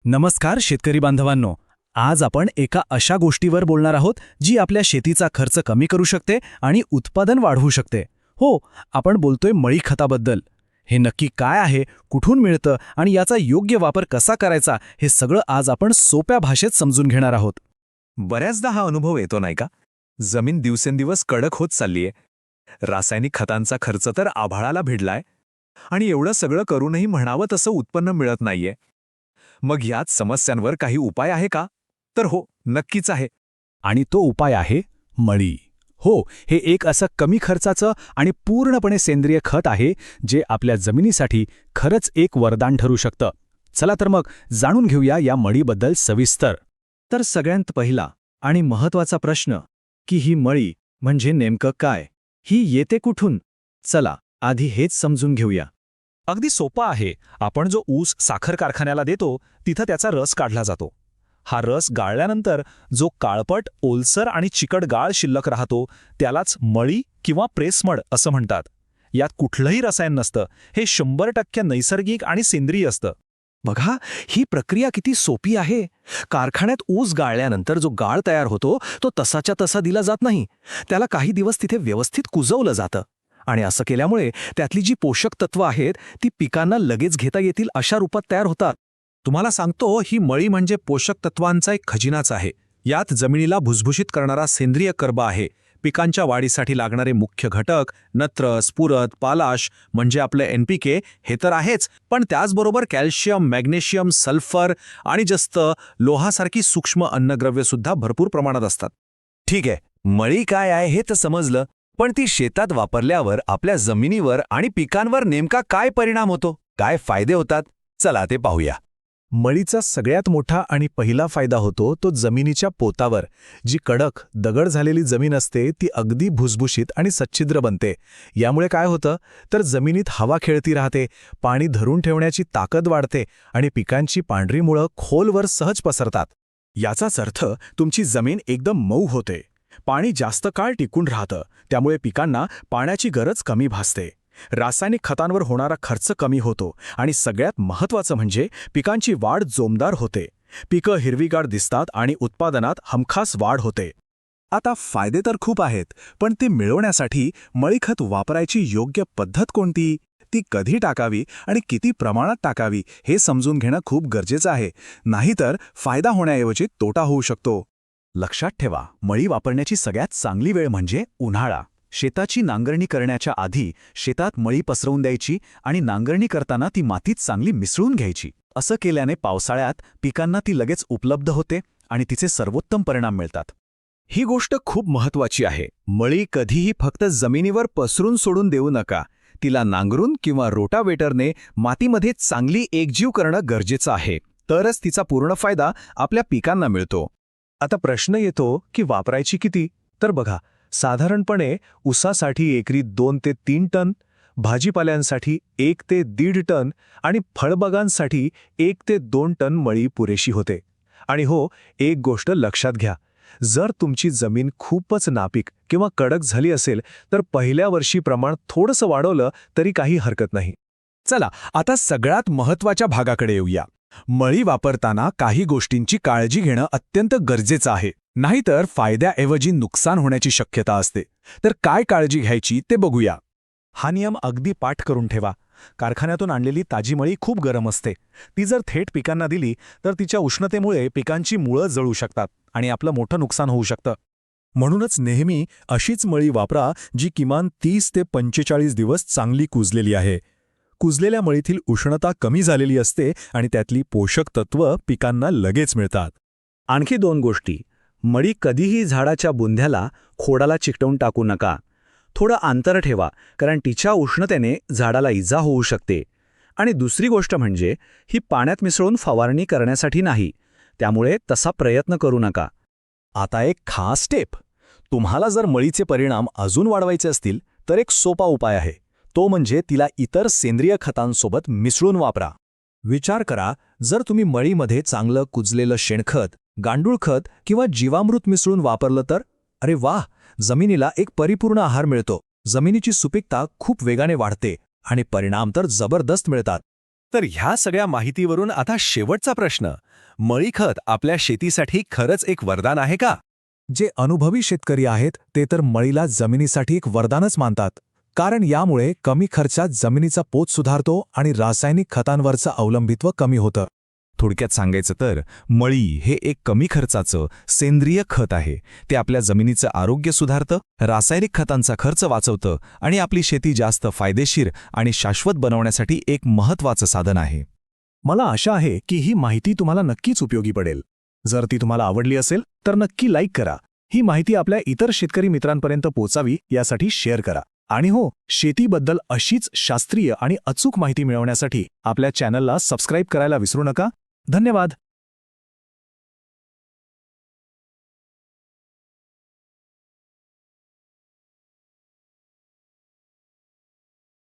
नमस्कार शेतकरी बांधवांनो. आज आपण एका अशा गोष्टीवर बोलणार आहोत जी आपल्या शेतीचा खर्च कमी करू शकते आणि उत्पादन वाढवू शकते. हो, आपण बोलतोय मळी खताबद्दल. हे नक्की काय आहे, कुठून मिळतं आणि याचा योग्य वापर कसा करायचा हे सगळं आज आपण सोप्या भाषेत समजून घेणार आहोत. बऱ्याचदा हा अनुभव येतो नाही का? जमीन दिवसेंदिवस कडक होत चाललीये. रासायनिक खतांचा खर्च तर आभाळाला भिडलाय आणि एवढं सगळं करूनही म्हणावं तसं उत्पन्न मिळत नाहीये. मग याच समस्यांवर काही उपाय आहे का? तर हो, नक्कीच आहे. आणि तो उपाय आहे मळी. हो, हे एक असं कमी खर्चाचं आणि पूर्णपणे सेंद्रिय खत आहे जे आपल्या जमिनीसाठी खरंच एक वरदान ठरू शकतं. चला तर मग जाणून घेऊया या मळीबद्दल सविस्तर. तर सगळ्यात पहिला आणि महत्त्वाचा प्रश्न की ही मळी म्हणजे नेमकं काय, ही येते कुठून? चला आधी हेच समजून घेऊया. अगदी सोपा आहे. आपण जो ऊस साखर कारखान्याला देतो तिथं त्याचा रस काढला जातो. हा रस गाळल्यानंतर जो काळपट, ओलसर आणि चिकट गाळ शिल्लक राहतो त्यालाच मळी किंवा प्रेसमड असं म्हणतात. यात कुठलंही रसायन नसतं. हे 100% नैसर्गिक आणि सेंद्रिय असतं. बघा, ही प्रक्रिया किती सोपी आहे. कारखान्यात ऊस गाळल्यानंतर जो गाळ तयार होतो तो तसाच्या तसा दिला जात नाही. त्याला काही दिवस तिथे व्यवस्थित कुजवलं जातं आणि असं केल्यामुळे त्यातली जी पोषक तत्व आहेत ती पिकांना लगेच घेता येतील अशा रूपात तयार होतात. तुम्हाला सांगतो, ही मळी म्हणजे पोषक तत्वांचा एक खजिनाच आहे. यात जमिनीला भुसभुशीत करणारा सेंद्रिय कर्ब आहे. पिकांच्या वाढीसाठी लागणारे मुख्य घटक नत्र, स्फुरद, पालाश म्हणजे आपलं NPK हे तर आहेच, पण त्याचबरोबर कॅल्शियम, मॅग्नेशियम, सल्फर आणि जस्त लोहासारखी सूक्ष्म अन्नद्रव्य सुद्धा भरपूर प्रमाणात असतात. ठीक आहे, मळी काय आहे हे तर समजलं, पण ती शेतात वापरल्यावर आपल्या जमिनीवर आणि पिकांवर नेमका काय परिणाम होतो, काय फायदे होतात, चला ते पाहूया. मळीचा सगळ्यात मोठा आणि पहिला फायदा होतो तो जमिनीच्या पोतावर. जी कडक, दगड झालेली जमीन असते ती अगदी भुसभुशीत आणि सच्छिद्र बनते. यामुळे काय होतं तर जमिनीत हवा खेळती राहते, पाणी धरून ठेवण्याची ताकद वाढते आणि पिकांची पांढरी मुळं खोलवर सहज पसरतात. याचाच अर्थ तुमची जमीन एकदम मऊ होते. पाणी जास्त काळ टिकून राहतं, त्यामुळे पिकांना पाण्याची गरज कमी भासते. रासायनिक खतांवर होणारा खर्च कमी होतो आणि सगळ्यात महत्त्वाचं म्हणजे पिकांची वाढ जोमदार होते. पिकं हिरवीगार दिसतात आणि उत्पादनात हमखास वाढ होते. आता फायदे तर खूप आहेत, पण ते मिळवण्यासाठी मळीखत वापरायची योग्य पद्धत कोणती, ती कधी टाकावी आणि किती प्रमाणात टाकावी हे समजून घेणं खूप गरजेचं आहे. नाहीतर फायदा होण्याऐवजी तोटा होऊ शकतो. लक्षात ठेवा, मळी वापरण्याची सगळ्यात चांगली वेळ म्हणजे उन्हाळा. शेताची नांगरणी करण्याच्या आधी शेतात मळी पसरवून द्यायची आणि नांगरणी करताना ती मातीत चांगली मिसळून घ्यायची. असं केल्याने पावसाळ्यात पिकांना ती लगेच उपलब्ध होते आणि तिचे सर्वोत्तम परिणाम मिळतात. ही गोष्ट खूप महत्त्वाची आहे. मळी कधीही फक्त जमिनीवर पसरून सोडून देऊ नका. तिला नांगरून किंवा रोटावेटरने मातीमध्ये चांगली एकजीव करणं गरजेचं आहे. तरच तिचा पूर्ण फायदा आपल्या पिकांना मिळतो. आता प्रश्न येतो की वापरायची किती? तर बघा, साधारणपणे ऊसासाठी एकरी 2 ते 3 टन, भाजीपाल्यांसाठी 1 ते 1.5 टन आणि फळबागांसाठी 1 ते 2 टन मळी पुरेशी होते. आणि हो, एक गोष्ट लक्षात घ्या, जर तुमची जमीन खूपच नापीक किंवा कडक झाली असेल तर पहिल्या वर्षी प्रमाण थोडंसं वाढवलं तरी काही हरकत नाही. चला आता सगळ्यात महत्त्वाच्या भागाकडे येऊया. मळी वापरताना काही गोष्टींची काळजी घेणं अत्यंत गरजेचं आहे. नाहीतर फायद्याऐवजी नुकसान होण्याची शक्यता असते. तर काय काळजी घ्यायची ते बघूया. हा नियम अगदी पाठ करून ठेवा. कारखान्यातून आणलेली ताजी मळी खूप गरम असते. ती जर थेट पिकांना दिली तर तिच्या उष्णतेमुळे पिकांची मुळं जळू शकतात आणि आपलं मोठं नुकसान होऊ शकतं. म्हणूनच नेहमी अशीच मळी वापरा जी किमान 30 ते 45 दिवस चांगली कुजलेली आहे. कुजलेल्या मळीतील उष्णता कमी झालेली असते आणि त्यातली पोषक तत्व पिकांना लगेच मिळतात. आणखी 2 गोष्टी. मळी कधीही झाडाच्या बुंध्याला, खोडाला चिकटवून टाकू नका. थोडं अंतर ठेवा, कारण तिच्या उष्णतेने झाडाला इजा होऊ शकते. आणि दुसरी गोष्ट म्हणजे ही पाण्यात मिसळून फवारणी करण्यासाठी नाही, त्यामुळे तसा प्रयत्न करू नका. आता एक खास टिप. तुम्हाला जर मळीचे परिणाम अजून वाढवायचे असतील तर एक सोपा उपाय आहे. तो म्हणजे तिला इतर सेंद्रिय खतांसोबत मिसळून वापरा. विचार करा, जर तुम्ही मळीमध्ये चांगलं कुजलेलं शेणखत, गांडूळ खत किंवा जीवामृत मिसळून वापरलं तर अरे वाह, जमिनीला एक परिपूर्ण आहार मिळतो. जमिनीची सुपीकता खूप वेगाने वाढते आणि परिणाम तर जबरदस्त मिळतात. तर ह्या सगळ्या माहितीवरून आता शेवटचा प्रश्न, मळी खत आपल्या शेतीसाठी खरंच एक वरदान आहे का? जे अनुभवी शेतकरी आहेत ते तर मळीला जमिनीसाठी एक वरदानच मानतात, कारण यामुळे कमी खर्चात जमिनीचा पोत सुधारतो आणि रासायनिक खतांवरचं अवलंबित्व कमी होतं. थोडक्यात सांगायचं तर मळी हे एक कमी खर्चाचं सेंद्रिय खत आहे. ते आपल्या जमिनीचं आरोग्य सुधारतं, रासायनिक खतांचा खर्च वाचवतं आणि आपली शेती जास्त फायदेशीर आणि शाश्वत बनवण्यासाठी एक महत्त्वाचं साधन आहे. मला आशा आहे की ही माहिती तुम्हाला नक्कीच उपयोगी पडेल. जर ती तुम्हाला आवडली असेल तर नक्की लाईक करा. ही माहिती आपल्या इतर शेतकरी मित्रांपर्यंत पोहोचावी यासाठी शेअर करा. आणि हो, शेतीबद्दल अशीच शास्त्रीय आणि अचूक माहिती मिळवण्यासाठी आपल्या चॅनलला सबस्क्राईब करायला विसरू नका. धन्यवाद.